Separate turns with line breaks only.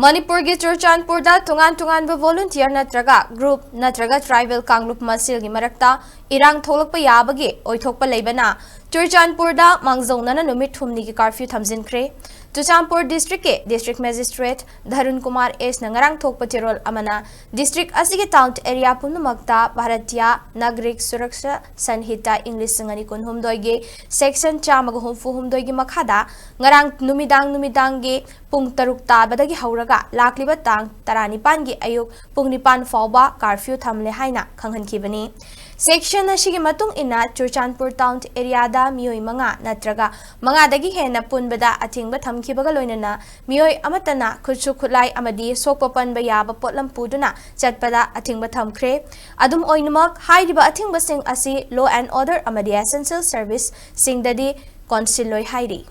Manipur gi Churachandpur da tungan volunteer natraga group natraga tribal Kanglup Mashel-Gi Marakta Erang Thoklakpa yabagi oithokpa Leibana Churachandpur da mangzongnana numit humnigi Curfew Thamjinkhre Churachandpur district ke district magistrate Dharun Kumar S ngarang thokpa tirol amana district asigi town area punamakta Bharatiya Nagrik Suraksha Sanhita English sangani kunhumdoi ge section chamaga humdoi gi makhada ngarang numidang ge pung taruk tabadagi houraga lakliba tang taranipan gi ayuk pung nipan fawba curfew thamle haina khanghankibani section asigi matung ina Churachandpur town area da mioi manga natraga manga dagi hena punbada athingba thamkibaga loinana mioi amatana khutsu khulai amadi sokpapan ba yaba potlam puduna chatpada athingba thamkhre adum oinamak hairiba athingba sing asi law and order amadi essential service singdadi consil loi hairi